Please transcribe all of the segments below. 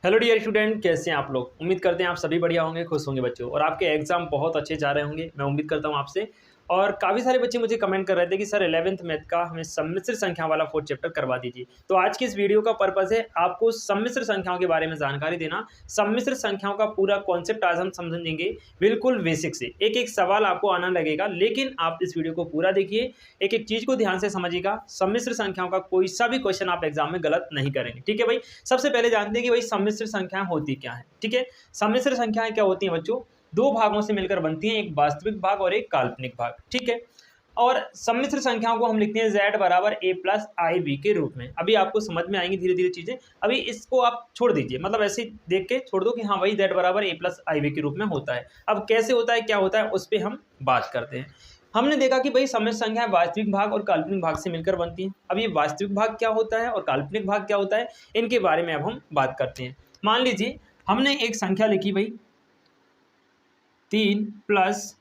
Hello dear student, कैसे हैं आप लोग। उम्मीद करते हैं आप सभी बढ़िया होंगे, खुश होंगे बच्चों, और आपके एग्जाम बहुत अच्छे जा रहे होंगे। मैं उम्मीद करता हूं आपसे। और काफ़ी सारे बच्चे मुझे कमेंट कर रहे थे कि सर 11th मैथ का हमें सम्मिश्र संख्या वाला 4th चैप्टर करवा दीजिए। तो आज की इस वीडियो का पर्पस है आपको सम्मिश्र संख्याओं के बारे में जानकारी देना। सम्मिश्र संख्याओं का पूरा कॉन्सेप्ट आज हम समझेंगे, बिल्कुल बेसिक से। एक एक सवाल आपको आना लगेगा, लेकिन आप इस वीडियो को पूरा देखिए, एक एक चीज़ को ध्यान से समझिएगा। सम्मिश्र संख्याओं का कोई सा भी क्वेश्चन आप एग्जाम में गलत नहीं करेंगे, ठीक है भाई। सबसे पहले जानते हैं कि भाई सम्मिश्र संख्याएं होती क्या है, ठीक है। सम्मिश्र संख्याएं क्या होती हैं बच्चों, दो भागों से मिलकर बनती हैं, एक वास्तविक भाग और एक काल्पनिक भाग, ठीक है। और सम्मिश्र संख्याओं को हम लिखते हैं z बराबर a प्लस आई बी के रूप में। अभी आपको समझ में आएंगी धीरे धीरे चीजें। अभी इसको आप छोड़ दीजिए, मतलब ऐसे ही देख के छोड़ दो कि हाँ भाई z बराबर a प्लस आई बी के रूप में होता है। अब कैसे होता है, क्या होता है, उस पर हम बात करते हैं। हमने देखा कि भाई सम्मिश्र संख्या वास्तविक भाग और काल्पनिक भाग से मिलकर बनती है। अब ये वास्तविक भाग क्या होता है और काल्पनिक भाग क्या होता है, इनके बारे में अब हम बात करते हैं। मान लीजिए हमने एक संख्या लिखी भाई 3 प्लस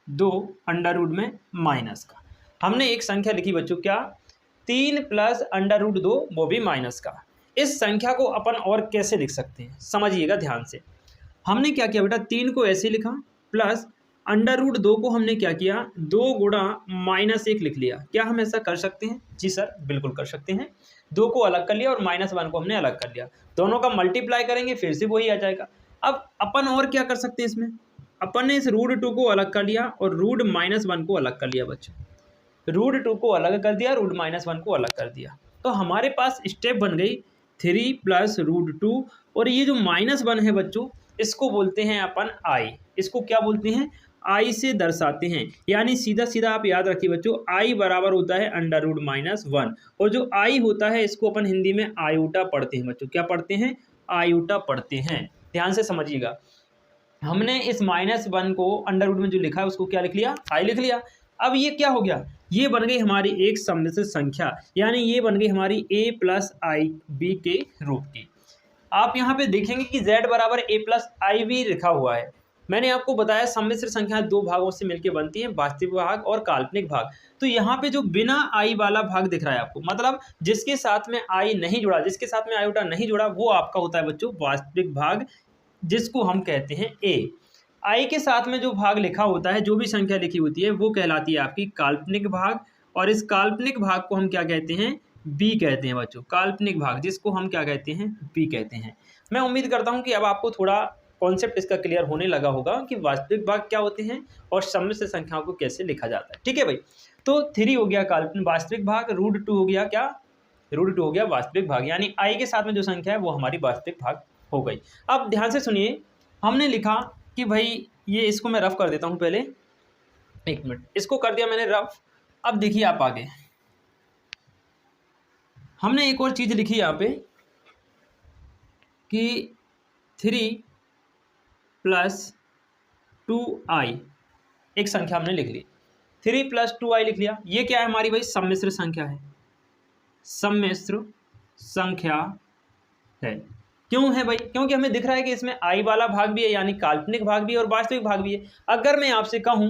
2 अंडर रूट में माइनस का। हमने एक संख्या लिखी बच्चों, क्या, 3 प्लस अंडर रूट 2, वो भी माइनस का। इस संख्या को अपन और कैसे लिख सकते हैं, समझिएगा ध्यान से। हमने क्या किया बेटा, 3 को ऐसे लिखा, प्लस अंडर रूट 2 को हमने क्या किया, 2 गुणा -1 लिख लिया। क्या हम ऐसा कर सकते हैं? जी सर, बिल्कुल कर सकते हैं। 2 को अलग कर लिया और -1 को हमने अलग कर लिया, दोनों का मल्टीप्लाई करेंगे फिर से वही आ जाएगा। अब अपन और क्या कर सकते हैं इसमें, अपन ने इस रूट 2 को अलग कर लिया और रूट -1 को अलग कर लिया बच्चों। रूट 2 को अलग कर दिया, रूट -1 को अलग कर दिया, तो हमारे पास स्टेप बन गई 3 प्लस रूट 2। और ये जो -1 है बच्चों, इसको बोलते हैं अपन आई। इसको क्या बोलते हैं, आई से दर्शाते हैं। यानी सीधा सीधा आप याद रखिए बच्चों, आई बराबर होता है अंडर रूट -1। और जो आई होता है इसको अपन हिंदी में आयोटा पढ़ते हैं बच्चों। क्या पढ़ते हैं? आयोटा पढ़ते हैं। ध्यान से समझिएगा। हमने इस -1 को अंडर रूट में जो लिखा है उसको क्या लिख लिया, आई लिख लिया। अब ये क्या हो गया, ये बन गई हमारी एक सम्मिश्र संख्या, यानी ये बन गई हमारी a प्लस आई बी के रूप की। आप यहाँ पे देखेंगे कि z बराबर a प्लस आई बी लिखा हुआ है। मैंने आपको बताया सम्मिश्र संख्या दो भागों से मिलकर बनती है, वास्तविक भाग और काल्पनिक भाग। तो यहाँ पे जो बिना आई वाला भाग दिख रहा है आपको, मतलब जिसके साथ में आई नहीं जुड़ा, जिसके साथ में आयोटा नहीं जुड़ा, वो आपका होता है बच्चों वास्तविक भाग, जिसको हम कहते हैं a। आई के साथ में जो भाग लिखा होता है, जो भी संख्या लिखी होती है, वो कहलाती है आपकी काल्पनिक भाग। और इस काल्पनिक भाग को हम क्या कहते हैं, बी कहते हैं बच्चों। काल्पनिक भाग जिसको हम क्या कहते हैं, बी कहते हैं। मैं उम्मीद करता हूं कि अब आपको थोड़ा कॉन्सेप्ट इसका क्लियर होने लगा होगा कि वास्तविक भाग क्या होते हैं और सम्मिश्र संख्याओं को कैसे लिखा जाता है, ठीक है भाई। तो 3 हो गया काल्पनिक वास्तविक भाग, रूट 2 हो गया क्या, रूट 2 हो गया वास्तविक भाग, यानी आई के साथ में जो संख्या है वो हमारी वास्तविक भाग हो गई। अब ध्यान से सुनिए, हमने लिखा कि भाई ये, इसको मैं रफ कर देता हूं पहले, एक मिनट, इसको कर दिया मैंने रफ। अब देखिए आप आगे, हमने एक और चीज लिखी यहाँ पे कि 3 प्लस 2i, एक संख्या हमने लिख ली, 3 प्लस 2i लिख लिया। ये क्या है हमारी भाई, सम्मिश्र संख्या है, सम्मिश्र संख्या है। क्यों है भाई, क्योंकि हमें दिख रहा है कि इसमें आई वाला भाग भी है, यानी काल्पनिक भाग भी है और वास्तविक भाग भी है। अगर मैं आपसे कहूं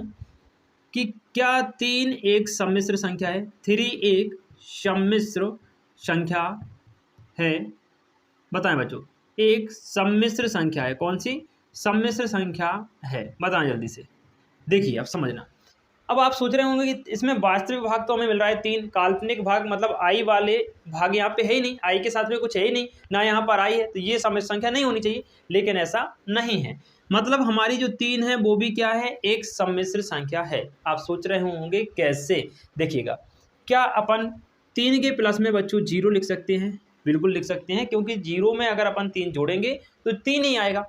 कि क्या 3 एक सम्मिश्र संख्या है, 3 एक सम्मिश्र संख्या है, बताएं बच्चों, एक सम्मिश्र संख्या है, कौन सी सम्मिश्र संख्या है, बताएं जल्दी से। देखिए अब समझना। अब आप सोच रहे होंगे कि इसमें वास्तविक भाग तो हमें मिल रहा है 3, काल्पनिक भाग मतलब आई वाले भाग यहाँ पे है ही नहीं, आई के साथ में कुछ है ही नहीं ना, यहाँ पर आई है, तो ये सम्मिश्र संख्या नहीं होनी चाहिए। लेकिन ऐसा नहीं है, मतलब हमारी जो 3 है वो भी क्या है, एक सम्मिश्र संख्या है। आप सोच रहे होंगे कैसे, देखिएगा। क्या अपन 3 के प्लस में बच्चों 0 लिख सकते हैं? बिल्कुल लिख सकते हैं, क्योंकि 0 में अगर अपन 3 जोड़ेंगे तो 3 ही आएगा।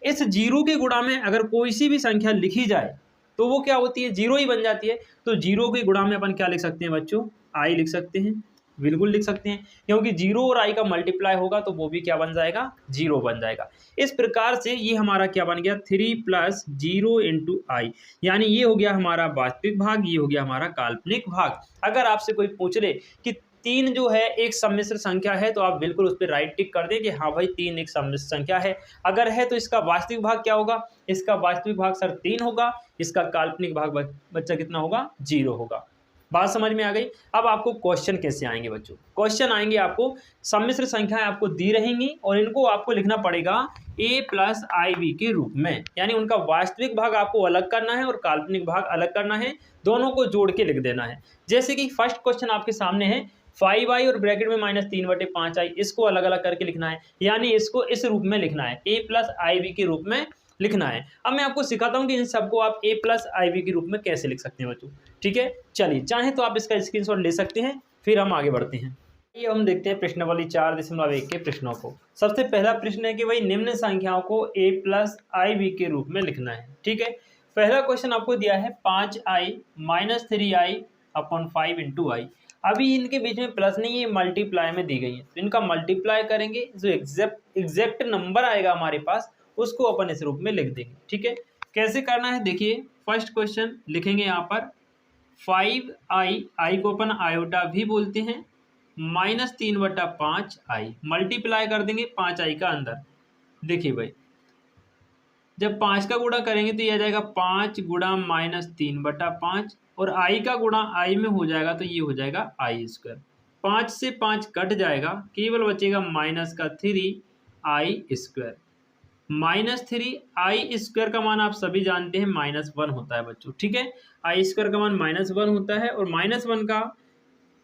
इस 0 के गुणा में अगर कोई सी भी संख्या लिखी जाए तो वो क्या होती है, 0 ही बन जाती है। तो 0 के गुणा में अपन क्या लिख सकते हैं बच्चों, आई लिख सकते हैं, बिल्कुल लिख सकते हैं, क्योंकि 0 और आई का मल्टीप्लाई होगा तो वो भी क्या बन जाएगा, 0 बन जाएगा। इस प्रकार से ये हमारा क्या बन गया, 3 प्लस 0 इंटू आई, यानी ये हो गया हमारा वास्तविक भाग, ये हो गया हमारा काल्पनिक भाग। अगर आपसे कोई पूछ ले कि 3 जो है एक सम्मिश्र संख्या है, तो आप बिल्कुल उस पर राइट टिक कर दें कि हाँ भाई 3 एक सम्मिश्र संख्या है। अगर है तो इसका वास्तविक भाग क्या होगा, इसका वास्तविक भाग सर 3 होगा, इसका काल्पनिक भाग बच्चा कितना होगा, 0 होगा। बात समझ में आ गई। अब आपको क्वेश्चन कैसे आएंगे बच्चों, क्वेश्चन आएंगे आपको सम्मिश्र संख्याएं आपको दी रहेंगी और इनको आपको लिखना पड़ेगा a प्लस आई बी के रूप में, यानी उनका वास्तविक भाग आपको अलग करना है और काल्पनिक भाग अलग करना है, दोनों को जोड़ के लिख देना है। जैसे कि फर्स्ट क्वेश्चन आपके सामने है 5i और ब्रैकेट में -3/5i, इसको अलग अलग करके लिखना है, यानी इसको इस रूप में लिखना है, a प्लस आई बी के रूप में लिखना है। अब मैं आपको सिखाता हूं कि इन सबको आप a प्लस आई बी के रूप में कैसे लिख सकते हैं बच्चों। ठीक है, चलिए चाहे तो आप इसका स्क्रीनशॉट ले सकते हैं, फिर हम आगे बढ़ते हैं। ये हम देखते हैं प्रश्नावली 4.1 के प्रश्नों को। सबसे पहला प्रश्न है कि भाई निम्न संख्याओं को a प्लस आई बी के रूप में लिखना है। ठीक है, पहला क्वेश्चन आपको दिया है 5i minus 3i upon 5 into आई। अभी इनके बीच में प्लस नहीं है, मल्टीप्लाई में दी गई है, तो इनका मल्टीप्लाई करेंगे, जो एग्जैक्ट नंबर आएगा हमारे पास उसको अपन इस रूप में लिख देंगे। ठीक है, कैसे करना है देखिए, फर्स्ट क्वेश्चन लिखेंगे यहाँ पर 5i, आई को अपन आयोटा भी बोलते हैं, -3/5i, मल्टीप्लाई कर देंगे 5i का अंदर। देखिए भाई जब 5 का गुणा करेंगे तो ये आ जाएगा 5 गुणा -3/5 और i का गुणा i में हो जाएगा तो ये हो जाएगा i²। 5 से 5 कट जाएगा, केवल बचेगा -3i²। -3i² का मान आप सभी जानते हैं -1 होता है बच्चों। ठीक है, i² का मान -1 होता है और -1 का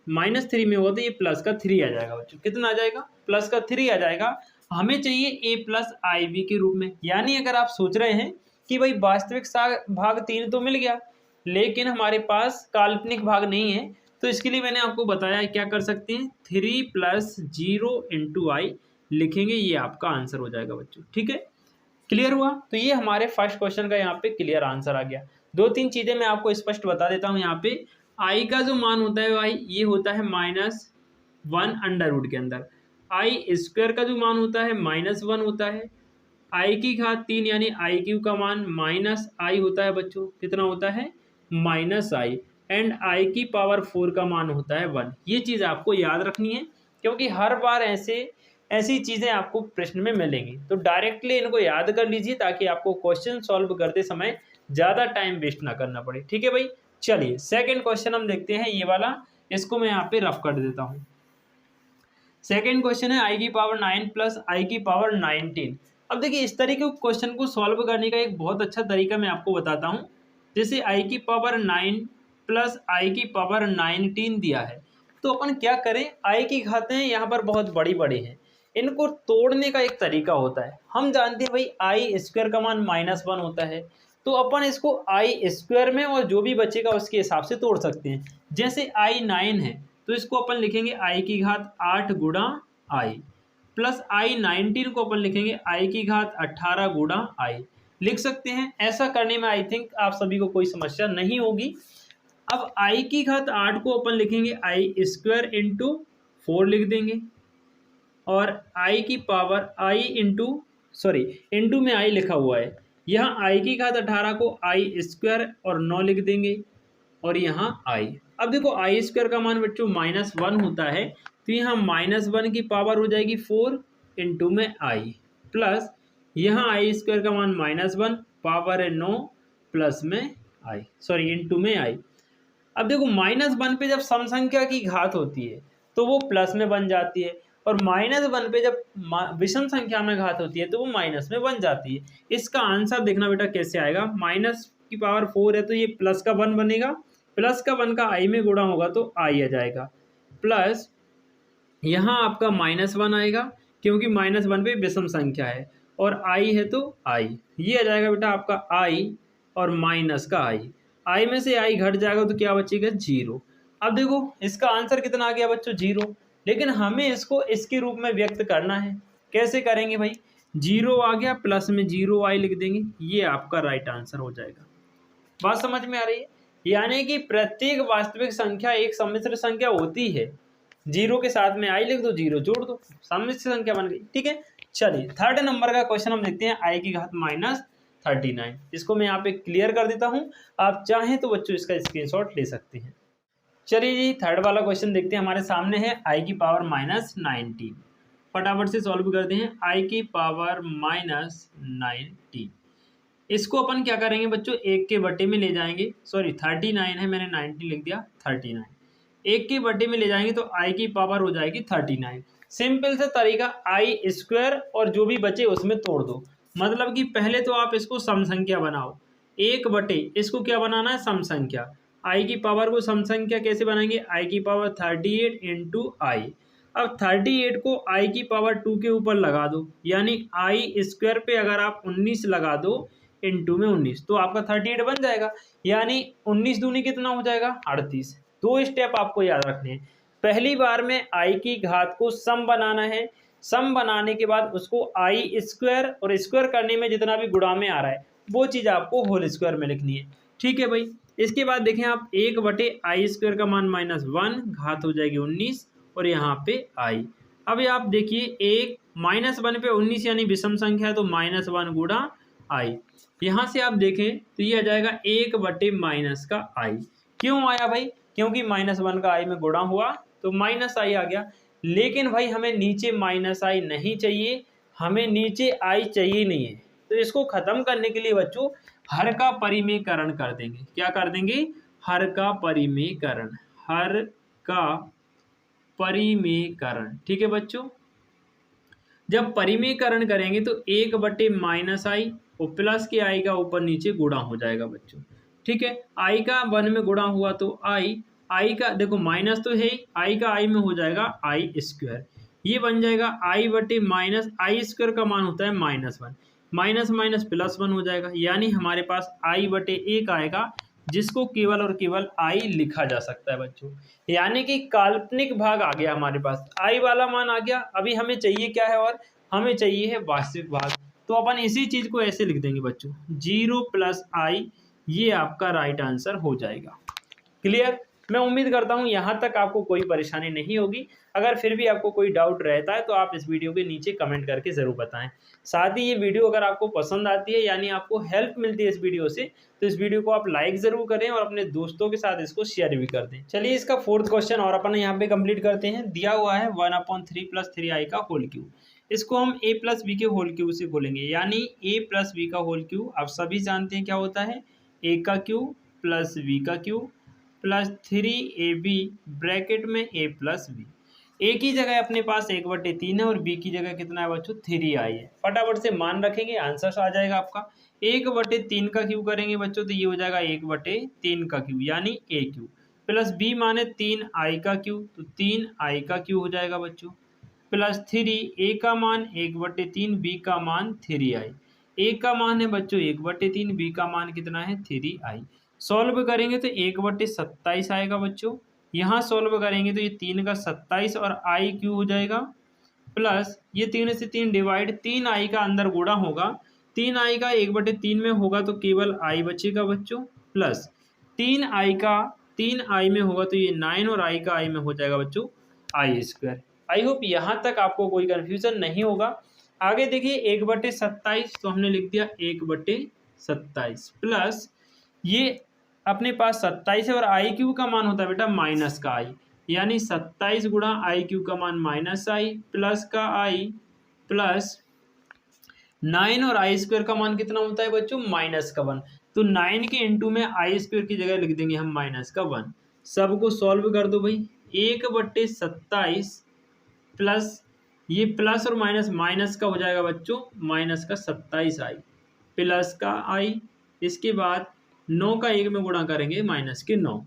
-3 में होता है, ये प्लस का 3 आ जाएगा बच्चों। कितना आ जाएगा? प्लस का 3 आ जाएगा। हमें चाहिए a प्लस आई बी के रूप में, यानी अगर आप सोच रहे हैं कि भाई वास्तविक भाग 3 तो मिल गया लेकिन हमारे पास काल्पनिक भाग नहीं है, तो इसके लिए मैंने आपको बताया क्या कर सकते हैं, 3 प्लस 0 इंटू आई लिखेंगे, ये आपका आंसर हो जाएगा बच्चों। ठीक है, क्लियर हुआ? तो ये हमारे फर्स्ट क्वेश्चन का यहाँ पे क्लियर आंसर आ गया। 2-3 चीजें मैं आपको स्पष्ट बता देता हूँ। यहाँ पे आई का जो मान होता है भाई ये होता है -1 अंडर रूट के अंदर, i² का जो मान होता है -1 होता है, i³ यानी i³ का मान -i होता है बच्चों। कितना होता है? -i, एंड i⁴ का मान होता है 1। ये चीज़ आपको याद रखनी है क्योंकि हर बार ऐसी चीज़ें आपको प्रश्न में मिलेंगी, तो डायरेक्टली इनको याद कर लीजिए ताकि आपको क्वेश्चन सॉल्व करते समय ज़्यादा टाइम वेस्ट ना करना पड़े। ठीक है भाई, चलिए सेकंड क्वेश्चन हम देखते हैं, ये वाला, इसको मैं यहाँ पे रफ कर देता हूँ। सेकंड क्वेश्चन है i⁴ प्लस i⁴19। अब देखिए इस तरीके के क्वेश्चन को सॉल्व करने का एक बहुत अच्छा तरीका मैं आपको बताता हूँ। जैसे i⁴ प्लस i⁴19 दिया है, तो अपन क्या करें, i की घातें यहाँ पर बहुत बड़ी बड़ी हैं, इनको तोड़ने का एक तरीका होता है। हम जानते हैं भाई i² का मान -1 होता है, तो अपन इसको i² में और जो भी बचेगा उसके हिसाब से तोड़ सकते हैं। जैसे i9 है तो इसको अपन लिखेंगे i⁸ गुणा i, प्लस i19 को अपन लिखेंगे i⁸ गुणा i, लिख सकते हैं। ऐसा करने में आई थिंक आप सभी को कोई समस्या नहीं होगी। अब i⁸ को अपन लिखेंगे i² इंटू 4 लिख देंगे, और इंटू में i लिखा हुआ है, यहाँ i⁸ को i² और 9 लिख देंगे, और यहाँ i। अब देखो i² का मान बच्चों -1 होता है, तो यहाँ -1 की पावर हो जाएगी 4 इंटू में i, प्लस यहाँ i² का मान -1 पावर है 9 प्लस में इंटू में i। अब देखो -1 पे जब सम संख्या की घात होती है तो वो प्लस में बन जाती है, और -1 पे जब विषम संख्या में घात होती है तो वो माइनस में बन जाती है। इसका आंसर देखना बेटा कैसे आएगा, -4 है तो ये प्लस का 1 बनेगा, प्लस का 1 का i में गुणा होगा तो i आ जाएगा, प्लस यहाँ आपका -1 आएगा क्योंकि -1 पे विषम संख्या है, और i है तो i, ये आ जाएगा बेटा आपका i और माइनस का i में से i घट जाएगा तो क्या बचेगा 0। अब देखो इसका आंसर कितना आ गया बच्चों 0, लेकिन हमें इसको इसके रूप में व्यक्त करना है। कैसे करेंगे भाई, 0 आ गया, प्लस में 0i लिख देंगे, ये आपका राइट आंसर हो जाएगा। बात समझ में आ रही है? यानी कि प्रत्येक वास्तविक संख्या एक सम्मिश्र संख्या होती है, 0 के साथ में i लिख दो, 0 जोड़ दो, सम्मिश्र संख्या बन गई। ठीक है, चलिए थर्ड नंबर का क्वेश्चन हम देखते हैं, i⁻39। इसको मैं यहाँ पे क्लियर कर देता हूँ, आप चाहें तो बच्चों इसका स्क्रीनशॉट ले सकते हैं। चलिए जी थर्ड वाला क्वेश्चन देखते हैं, हमारे सामने है i⁻19। फटाफट से सॉल्व करते हैं, i⁻19। इसको अपन क्या करेंगे बच्चों, 1 के बटे में ले जाएंगे, सॉरी 39 है, मैंने 90 लिख दिया, 39 1 के बटे में ले जाएंगे तो i की पावर हो जाएगी 39। सिंपल सा तरीका, आई स्क्वायर और जो भी बचे उसमें तोड़ दो। मतलब कि पहले तो आप इसको सम संख्या बनाओ, 1 बटे इसको क्या बनाना है, सम संख्या। आई की पावर को सम संख्या कैसे बनाएंगे, आई की पावर 38 इंटू आई। अब 38 को आई की पावर 2 के ऊपर लगा दो, यानी आई स्क्वायर पे अगर आप 19 लगा दो इंटू में 19 तो आपका 38 बन जाएगा, यानी 19 दूनी कितना हो जाएगा, 38। दो स्टेप आपको याद रखने हैं। पहली बार में आई की घात को सम बनाना है, सम बनाने के बाद उसको आई स्क्वायर और स्क्वायर करने में जितना भी गुणा में आ रहा है वो चीज़ आपको होल स्क्वायर में लिखनी है। ठीक है भाई। इसके बाद देखें आप, 1 बटे आई स्क्वायर का मान -1, घात हो जाएगी 19 और यहाँ पे आई। अब आप देखिए 1 -1 पे 19 यानी विषम संख्या है तो -1 गुणा आई। यहाँ से आप देखें तो ये आ जाएगा 1 बटे माइनस का आई। क्यों आया भाई, क्योंकि -1 का आई में गुणा हुआ तो माइनस आई आ गया। लेकिन भाई हमें नीचे माइनस आई नहीं चाहिए, हमें नीचे आई चाहिए नहीं है। तो इसको खत्म करने के लिए बच्चों हर का परिमेयकरण कर देंगे। क्या कर देंगे, हर का परिमेयकरण, हर का परिमेयकरण। ठीक है बच्चों, जब परिमेयकरण करेंगे तो 1 बटे माइनस आई और प्लस के आई का ऊपर नीचे गुणा हो जाएगा बच्चों। ठीक है, आई का 1 में गुणा हुआ तो आई का देखो माइनस तो है ही, आई का आई में हो जाएगा आई स्क्वायर। ये बन जाएगा आई बटे माइनस आई स्क्वायर का मान होता है -1, माइनस माइनस +1 हो जाएगा, यानी हमारे पास आई बटे 1 आएगा, जिसको केवल और केवल आई लिखा जा सकता है बच्चों। यानी कि काल्पनिक भाग आ गया हमारे पास, आई वाला मान आ गया। अभी हमें चाहिए क्या है, और हमें चाहिए है वास्तविक भाग। तो अपन इसी चीज को ऐसे लिख देंगे बच्चों, 0 + आई, ये आपका राइट आंसर हो जाएगा। क्लियर। मैं उम्मीद करता हूँ यहाँ तक आपको कोई परेशानी नहीं होगी। अगर फिर भी आपको कोई डाउट रहता है तो आप इस वीडियो के नीचे कमेंट करके ज़रूर बताएं। साथ ही ये वीडियो अगर आपको पसंद आती है, यानी आपको हेल्प मिलती है इस वीडियो से, तो इस वीडियो को आप लाइक ज़रूर करें और अपने दोस्तों के साथ इसको शेयर भी कर दें। चलिए इसका 4th क्वेश्चन और अपन यहाँ पे कंप्लीट करते हैं। दिया हुआ है 1/3 + 3i का होल क्यूब। इसको हम a + b के होल क्यूब से बोलेंगे, यानी a + b का होल क्यूब। आप सभी जानते हैं क्या होता है, a का क्यूब + b का क्यूब + 3ab ब्रैकेट में a + b। a की जगह अपने पास 1/3 है और b की जगह कितना है बच्चों, 3i है। फटाफट से मान रखेंगे, आंसर आ जाएगा आपका। 1/3 का क्यूब करेंगे बच्चों तो ये हो जाएगा 1/3 का क्यूब, यानी a क्यूब, प्लस b माने 3i का क्यूब तो 3i का क्यूब हो जाएगा बच्चों, प्लस 3 a का मान 1/3, b का मान 3i। a का मान है बच्चों 1/3, b का मान कितना है 3i। सॉल्व करेंगे तो 1/27 आएगा बच्चों। यहाँ सॉल्व करेंगे तो ये 3 का 27 और आई क्यू हो जाएगा, प्लस ये 3 से 3 डिवाइड, 3i का अंदर गुणा होगा, 3i का 1/3 में होगा तो केवल i बचेगा बच्चों, प्लस 3i में होगा तो ये 9 और i का i में हो जाएगा बच्चों i²। आई होप यहाँ तक आपको कोई कन्फ्यूजन नहीं होगा। आगे देखिए 1/27 तो हमने लिख दिया 1/27 प्लस ये अपने पास 27 है और आई क्यू का मान होता है बेटा माइनस का आई, यानी 27 गुणा आई क्यू का मान -i प्लस का आई प्लस 9 और i² का मान कितना होता है बच्चों, -1। तो 9 के इंटू में i² की जगह लिख देंगे हम -1। सबको सॉल्व कर दो भाई, 1/27 प्लस ये प्लस और माइनस, माइनस का हो जाएगा बच्चों -27i प्लस का i, इसके बाद 9 का 1 में गुणा करेंगे -9।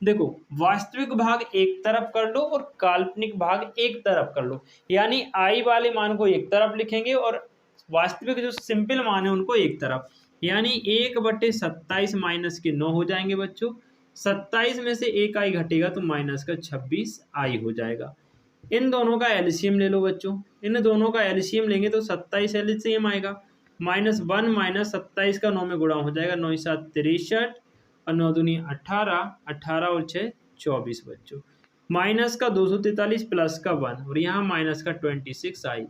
देखो वास्तविक भाग एक तरफ कर लो और काल्पनिक भाग एक तरफ कर लो, यानी आई वाले मान को एक तरफ लिखेंगे और वास्तविक जो सिंपल मान है उनको एक तरफ, यानी 1/27 -9 हो जाएंगे बच्चों। 27 में से 1 आई घटेगा तो -26 आई हो जाएगा। इन दोनों का एलसीएम ले लो बच्चों, इन दोनों का एलसीएम लेंगे तो 27 एलसीएम आएगा, -1 -27 का 9 में गुणा हो जाएगा, 9 7 63 और 9 दूनी 18, 18 और 6 24 बच्चों, माइनस का 243 प्लस का 1 और यहाँ माइनस का 26 आई।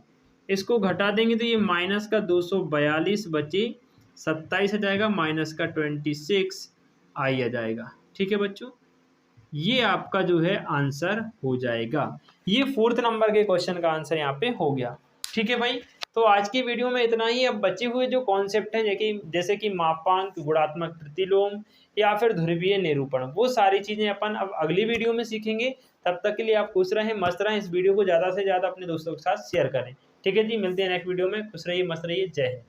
इसको घटा देंगे तो ये माइनस का 242 बचे 27 आ जाएगा, माइनस का 26 आई आ जाएगा। ठीक है बच्चों, ये आपका जो है आंसर हो जाएगा। ये 4th नंबर के क्वेश्चन का आंसर यहाँ पे हो गया। ठीक है भाई, तो आज की वीडियो में इतना ही। अब बचे हुए जो कॉन्सेप्ट हैं जैसे कि मापांक, गुणात्मक प्रतिलोम या फिर ध्रुवीय निरूपण, वो सारी चीज़ें अपन अब अगली वीडियो में सीखेंगे। तब तक के लिए आप खुश रहें, मस्त रहें। इस वीडियो को ज़्यादा से ज़्यादा अपने दोस्तों के साथ शेयर करें। ठीक है जी, मिलते हैं नेक्स्ट वीडियो में। खुश रहिए, मस्त रहिए, जय हिंद।